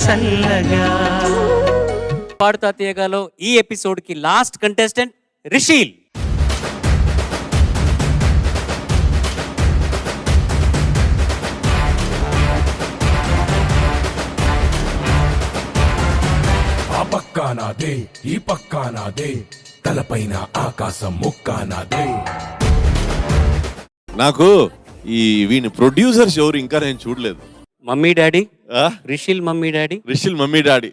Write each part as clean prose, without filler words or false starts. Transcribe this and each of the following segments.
చల్లగా. పాడుతా తీయగాలో ఈ ఎపిసోడ్ కి లాస్ట్ కంటెస్టెంట్ రిషీల్. ఆ పక్కా నాదే ఈ పక్కా నాదే తలపైన ఆకాశం ముక్కా నాదే. నాకు ఈ వీని ప్రొడ్యూసర్స్ ఎవరు ఇంకా నేను చూడలేదు. Mummy daddy, Rishil mummy daddy. Rishil mummy daddy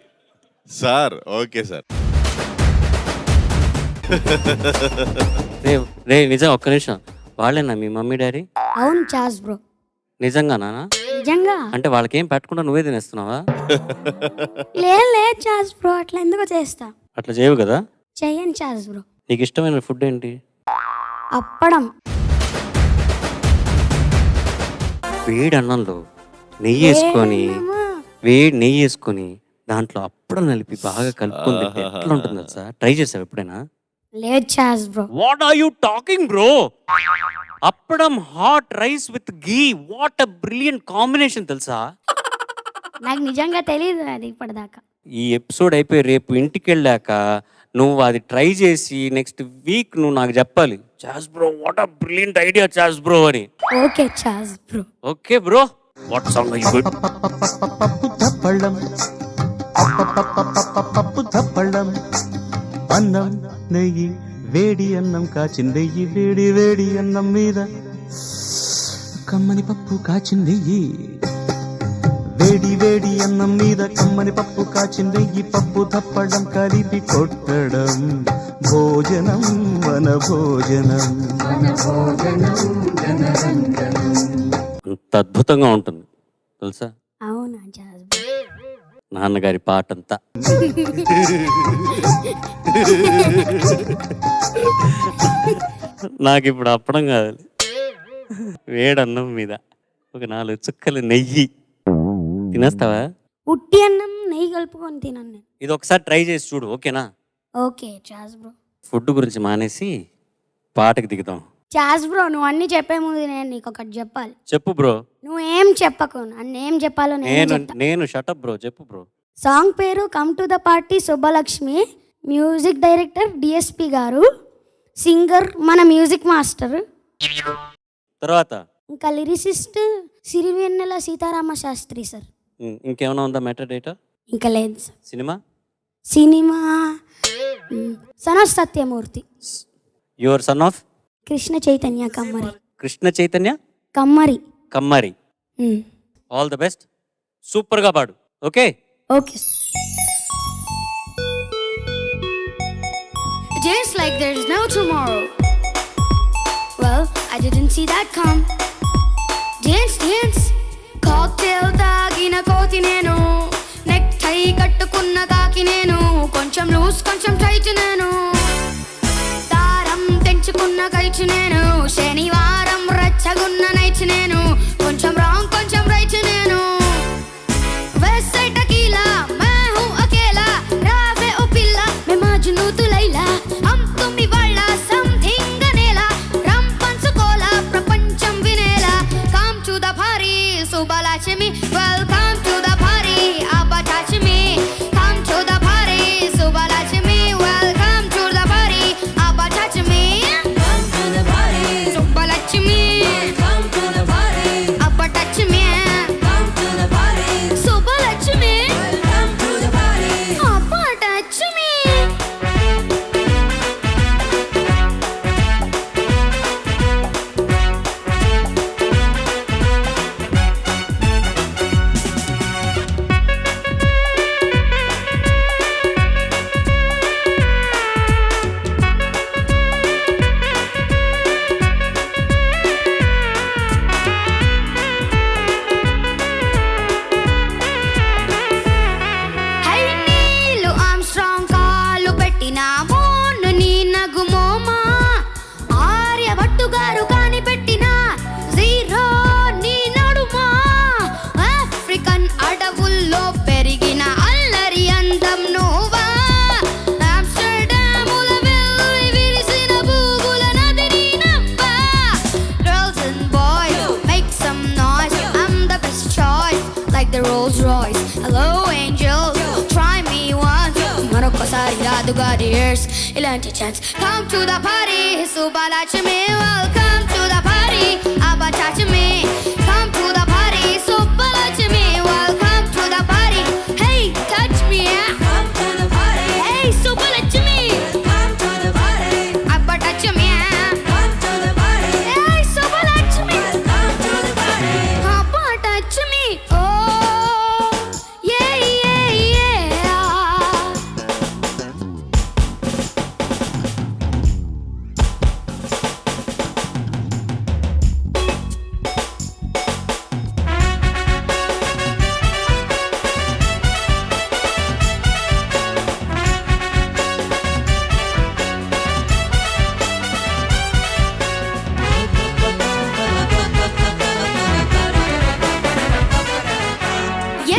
sir. Okay sir. రే నిజం, ఒక్క నిమిషం, వాళ్ళేనా మీ మమ్మీ డాడీ? అవును చాస్ బ్రో. నిజంగానా? నిజంగా. అంటే వాళ్ళకేం పెట్టకుండా నువ్వే తినేస్తున్నావా? లేదు చాస్ బ్రో, అట్లా ఎందుకు చేస్తా? అట్లా చేయవు కదా. చెయ్యను చాస్ బ్రో. నీకు ఇష్టమైన ఫుడ్ ఏంటి? అప్పడం. వేడి అన్నంలో నెయ్యి వేసుకొని దాంట్లో అప్పడం నలిపి బాగా కలుపుకొని తింటే ఎట్లా ఉంటుంది తెలుసా? ట్రై చేసావు ఎప్పుడైనా? లేదు చాస్ bro. What are you talking bro? అప్పడం hot rice with ghee, what a brilliant combination తెలుసా? నాకు నిజంగా తెలియదు అది ఇప్పటిదాకా. ఈ ఎపిసోడ్ అయిపోయి రేపు ఇంటికి వెళ్ళాక నువ్వు అది ట్రై చేసి నెక్స్ట్ వీక్ నువ్వు నాకు చెప్పాలి, చాస్ bro what a brilliant idea చాస్ బ్రో అని. ఓకే చాస్ bro. Okay bro. What song are you good? పప్పు తప్పళ్ళం అన్నం నెయ్యి వేడి అన్నం కాచిందెయ్యి వేడి వేడి అన్నం మీద కమ్మని పప్పు కాచిందెయ్యి వేడి వేడి అన్నం మీద కమ్మని పప్పు కాచిందెయ్యి పప్పు తప్పడం కలిపి కొట్టడం భోజనం మన భోజనం. అంత అద్భుతంగా ఉంటుంది తెలుసా? అవునా చాస్ బ్రో. నాన్నగారి పాటంతా. నాకు ఇప్పుడు అప్పడం కావాలి, వేడన్నం మీద ఒక 4 చుక్కలు నెయ్యి తినేస్తావా? ఉట్టి అన్నం నెయ్యి కలుపుకొని తినను నేను. ఇది ఒకసారి ట్రై చేసి చూడు, ఓకేనా? ఓకే చాస్ బ్రో. ఫుడ్ గురించి మానేసి పాటకి దిగుదాం. చాస్ బ్రో, నువ్వు అన్ని చెప్పే ముందు నేను నీకు ఒకటి చెప్పాలి. చెప్పు బ్రో. నువ్వేం చెప్పకు, నన్ను ఏం చెప్పాలో నేను షటప్ బ్రో. చెప్పు బ్రో. సాంగ్ పేరు come to the party Subbalakshmi, music director DSP గారు, సింగర్ మన మ్యూజిక్ మాస్టర్, తర్వాత ఇంకా లిరిసిస్ట్ సిరివెన్నెల సీతారామ శాస్త్రి సార్. ఇంకేమైనా ఉందా మ్యాటర్ డేటా? ఇంకా లేదు sir. Cinema son of Satyamurthy. Your son of Krishna Chaitanya Kammari. Krishna Chaitanya Kammari. All the best. Super గా పాడు. Okay okay. Just like there's no tomorrow. Well, I didn't see that come. Dance. Cocktail తాగిన కోతి నేను, neck టై కట్టుకున్న కాకి నేను, కొంచెం లూస్ కొంచెం టైట్ నేను, దారం తెంచుకున్న కైట్ నేను, శనివారం రచ్చగున్న నైట్ నేను, కొంచెం రాంగ్ కొంచెం రైట్ నేను, వెస్ట్ సైడ్ టకీలా मैं हूं अकेला, రావే ఓ పిల్ల मैं మజ్ను తు లైలా, हम तुम ఇవాళ సంథింగ్ అనేలా, రమ్ పంచుకోలా ప్రపంచం వినేలా, come to the party Subbalakshmi, welcome to the party అబ్బా touch me, come to the party Subbalakshmi, welcome to the party అబ్బా touch me, come to the party Subbalakshmi, welcome to the party అబ్బా టచ్ మీ. గారి రాదు గారి ఇయర్స్ ఇలాంటి chance come to the party Subbalakshmi welcome to the party అబ్బా touch me come to the party Subbalakshmi welcome to the party hey touch me come to the party hey Subbalakshmi come to the party అబ్బా touch me come to the party hey Subbalakshmi come to the party అబ్బా touch me oh yeah yeah yeah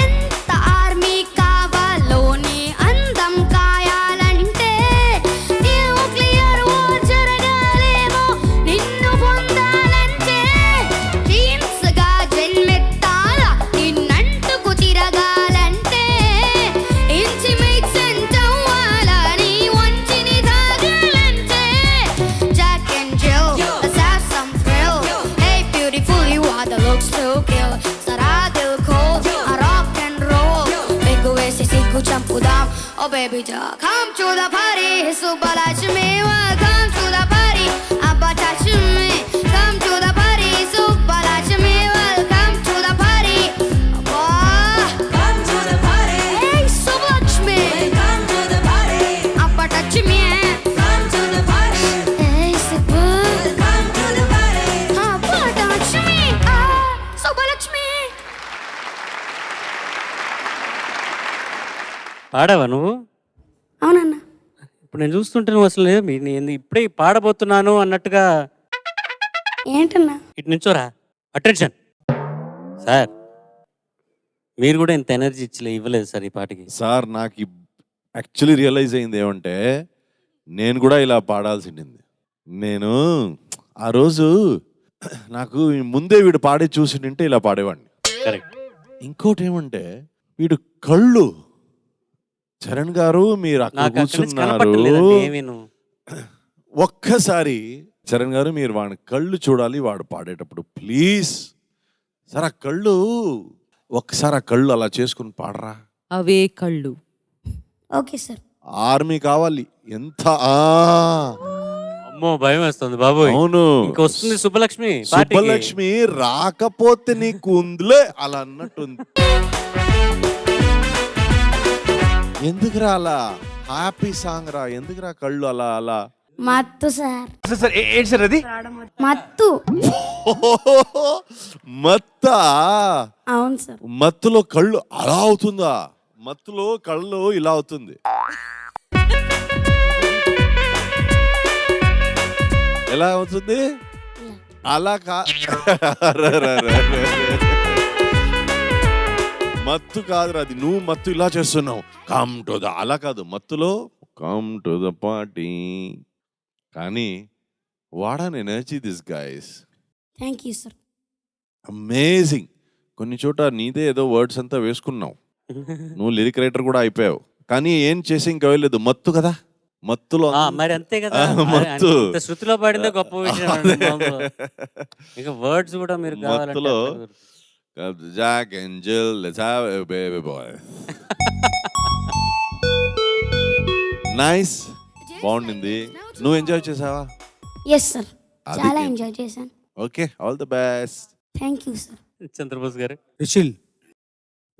ఎంత army కావాలోని అందం కాయాలంటే nuclear war జరగాలేమో నిన్ను పొందాలంటే jeans గా జన్మెత్తాల నిన్నంటుకు తిరగాలంటే ఇంటిమేట్ సెంట్ అవ్వాలని వంచిని తాగాలంటే జాక్ అండ్ జిల్ let's have some thrill hey beautiful you are the looks to kill sara dil ko rock and roll big waist siku champudam oh baby doll come to the party subbalaxmi welcome to the party abba touch me come to the party subbalaxmi welcome to the party abba come to the party hey subbalaxmi come to the party abba touch me come to the party hey subba come to the party abba touch me subbalaxmi పాడావా నువ్వు? అవునన్నా ఇప్పుడు నేను చూస్తుంటే నువ్వు అసలు నేను ఇప్పుడే పాడబోతున్నాను అన్నట్టుగా ఏంటన్నా ఇటు నుంచోరా. అటెన్షన్ సార్, మీరు కూడా ఇంత ఎనర్జీ ఇవ్వలేదు సార్ ఈ పాటకి. సార్ నాకు యాక్చువల్లీ రియలైజ్ అయింది ఏమంటే నేను కూడా ఇలా పాడాల్సింది. నేను ఆ రోజు నాకు ముందే వీడు పాడే చూసింటే ఇలా పాడేవాడిని. కరెక్ట్. ఇంకోటి ఏమంటే వీడు కళ్ళు చరణ్ గారు మీరు అక్కడ నాకు అక్కడి నుంచి కూర్చున్నారు, కనపడలేదండి ఏమీను. ఒక్కసారి చరణ్ గారు మీరు వాడి కళ్ళు చూడాలి వాడు పాడేటప్పుడు ప్లీజ్. సార్ ఆ కళ్ళు ఒక్కసారి ఆ కళ్ళు అలా చేసుకుని పాడరా. అవే కళ్ళు. ఓకే సార్ ఆర్మీ కావాలి. ఎంత అమ్మో భయం వేస్తుంది బాబు. అవును ఇంకా వస్తుంది సుబ్బలక్ష్మి పార్టీకి. సుబ్బలక్ష్మి రాకపోతే నీకు ఉందిలే అలా అన్నట్టుంది. ఎందుకురా అలా హ్యాపీ సాంగ్ రా, ఎందుకురా కళ్ళు అలా అలా. మత్తు సార్ సార్ ఏంటి సార్ అది? మత్తు మత్తా? అవును సార్ మత్తులో కళ్ళు అలా అవుతుందా? మత్తులో కళ్ళు ఇలా అవుతుంది. ఎలా అవుతుంది? అలా మత్తు కాదురా అది, నువ్వు మత్తు ఇలా చేస్తున్నావు. కమ్ టు ద అలా కాదు, మత్తులో కమ్ టు ద పార్టీ. కానీ what an energy this guys. Thank you sir amazing. కొన్ని చోట నీదే ఏదో వర్డ్స్ అంతా వేసుకున్నావు, నువ్వు లిరిక్ రైటర్ కూడా అయిపోయావు. కానీ ఏం చేసి ఇంకా వెళ్ళలేదు, మత్తు కదా. మత్తులో మరి అంతే కదా, మత్తు శృతిలో పాడిందే గొప్ప విషయం. ఇంకా వర్డ్స్ కూడా మీరు మత్తులో Jack and Jill let's have a baby boy. Nice, బాగుండింది. నువ్వు ఎంజాయ్ చేసావా? ఎస్ సార్ చాలా ఎంజాయ్ చేశాను. Okay, all the best. Thank you sir. Chandrabose గారు. రిషిల్,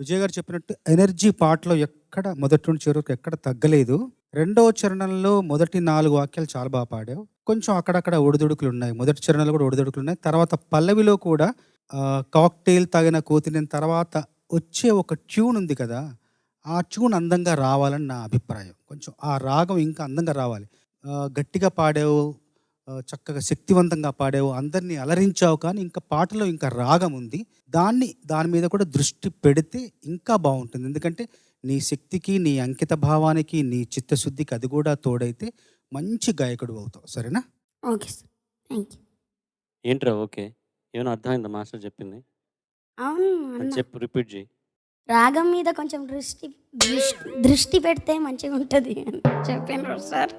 విజయ్ గారు చెప్పినట్టు ఎనర్జీ పాటలో ఎక్కడ మొదటి నుండి చివరి వరకు ఎక్కడ తగ్గలేదు. రెండవ చరణంలో మొదటి 4 వాక్యాలు చాలా బాగా పాడావు. కొంచెం అక్కడక్కడ ఒడిదుడుకులు ఉన్నాయి, మొదటి చరణంలో కూడా ఒడిదుడుకులు ఉన్నాయి. తర్వాత పల్లవిలో కూడా కాక్టైల్ తాగిన కోతిన తర్వాత వచ్చే ఒక ట్యూన్ ఉంది కదా, ఆ ట్యూన్ అందంగా రావాలని నా అభిప్రాయం. కొంచెం ఆ రాగం ఇంకా అందంగా రావాలి. గట్టిగా పాడావు, చక్కగా శక్తివంతంగా పాడావు, అందరినీ అలరించావు. కానీ ఇంకా పాటలో ఇంకా రాగం ఉంది. దాని మీద కూడా దృష్టి పెడితే ఇంకా బాగుంటుంది. ఎందుకంటే నీ శక్తికి, నీ అంకిత భావానికి, నీ చిత్తశుద్ధికి అది కూడా తోడైతే మంచి గాయకుడు అవుతావు. సరేనా? Okay sir, thank you. ఏంట్రా ఓకే? ఏమైనా అర్థమైందా మాస్టర్ చెప్పింది? అవును అది అన్న. చెప్పు, రిపీట్ చేయి. రాగం మీద కొంచెం దృష్టి పెడితే మంచిగా ఉంటుంది అని చెప్పాను సార్.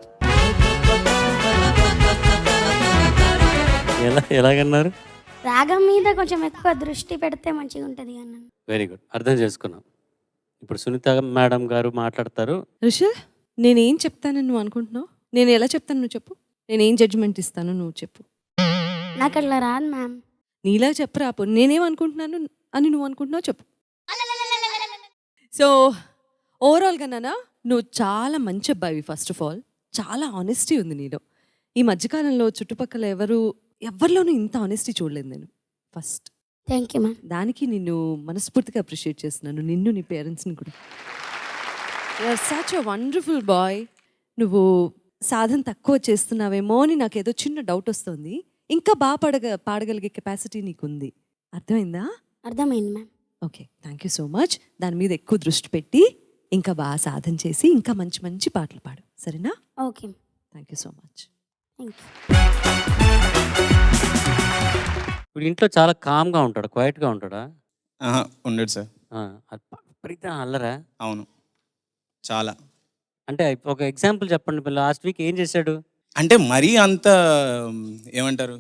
ఎలాగన్నారు? రాగం మీద కొంచెం ఎక్కువ దృష్టి పెడితే మంచిగా ఉంటుంది అన్నాను. వెరీ గుడ్, అర్థం చేసుకున్నాం. ఇప్పుడు సునీత మేడం గారు మాట్లాడతారు. రిషల్, నేనేం చెప్తానని నువ్వు అనుకుంటున్నావు? నేను ఎలా చెప్తాను నువ్వు చెప్పు. నేనేం జడ్జిమెంట్ ఇస్తాను నువ్వు చెప్పు. నాకు అట్లా రాదు మ్యామ్. నీలా చెప్పరా, నేనేమనుకుంటున్నాను అని నువ్వు అనుకుంటున్నావు చెప్పు. సో ఓవరాల్గా నాన్న, నువ్వు చాలా మంచి అబ్బాయివి. ఫస్ట్ ఆఫ్ ఆల్ చాలా ఆనెస్టీ ఉంది నీలో. ఈ మధ్యకాలంలో చుట్టుపక్కల ఎవరిలోనూ ఇంత ఆనెస్టీ చూడలేదు నేను. First thank you ma'am. దానికి నిన్ను మనస్ఫూర్తిగా అప్రిషియేట్ చేస్తున్నాను, నిన్ను నీ పేరెంట్స్ని కూడా. You're such a wonderful boy. నువ్వు సాధన తక్కువ చేస్తున్నావేమో అని నాకు ఏదో చిన్న డౌట్ వస్తుంది. ఇంకా బాగా పాడగలిగే కెపాసిటీ నీకుంది. అర్థమైందా? అర్థమైంది ma'am. Okay, thank you so much. దాని మీద ఎక్కువ దృష్టి పెట్టి ఇంకా బాగా సాధన చేసి ఇంకా మంచి మంచి పాటలు పాడు, సరేనా? Okay, thank you so much. Thank you. ఇప్పుడు ఇంట్లో చాలా కామ్గా ఉంటాడు, క్వైట్గా ఉంటాడా? ఉండడు సార్. విపరీతం అల్లరా? అవును, చాలా. అంటే ఒక ఎగ్జాంపుల్ చెప్పండి. లాస్ట్ వీక్ ఏం చేశాడు? అంటే మరీ అంత ఏమంటారు,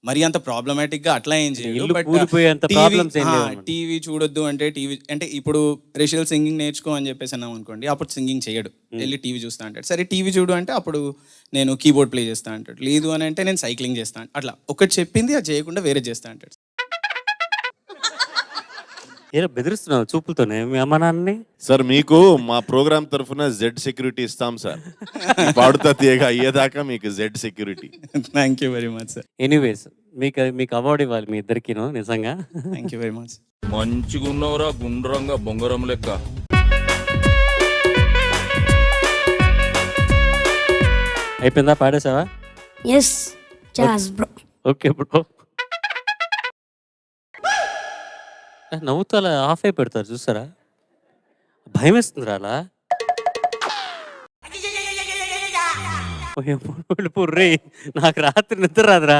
మరీ అంత ప్రాబ్లమాటిక్గా అట్లా ఏం ఇల్లు చేయడు. కూలిపోయేంత problems ఏం లేవు. టీవీ చూడొద్దు అంటే టీవీ అంటే ఇప్పుడు రేషియల్ సింగింగ్ నేర్చుకో అని చెప్పేసి అన్నాం అనుకోండి, అప్పుడు సింగింగ్ చేయడు, వెళ్ళి టీవీ చూస్తా అంటాడు. సరే టీవీ చూడు అంటే అప్పుడు నేను కీబోర్డ్ ప్లే చేస్తా అంటాడు. లేదు అని అంటే నేను సైక్లింగ్ చేస్తాను. అట్లా ఒకటి చెప్పింది అది చేయకుండా వేరే చేస్తా అంటాడు. ఏదో బెదిరిస్తున్నావు చూపులతోనే మీ అమ్మ నాన్నని? సార్ మీకు మా ప్రోగ్రామ్ తరఫున జెడ్ సెక్యూరిటీ ఇస్తాం సార్. ఈ పాడుతా తీయగా అయ్యేదాకా మీకు Z security. Thank you very much sir. Anyways, మీకు అవార్డు ఇవ్వాలి మీ ఇద్దరికిను, నిజంగా. Thank you very much. మంచిగున్నవరా గుండ్రంగా బొంగరం లెక్క. అయిపోయిందా? పాడేసావా? ఎస్ జాస్ బ్రో. Okay bro. నవ్వుతూ అలా ఆఫ్ అయి పెడతారు చూసారా? భయం వేస్తుందిరా అలా. నాకు రాత్రి నిద్ర రాదురా.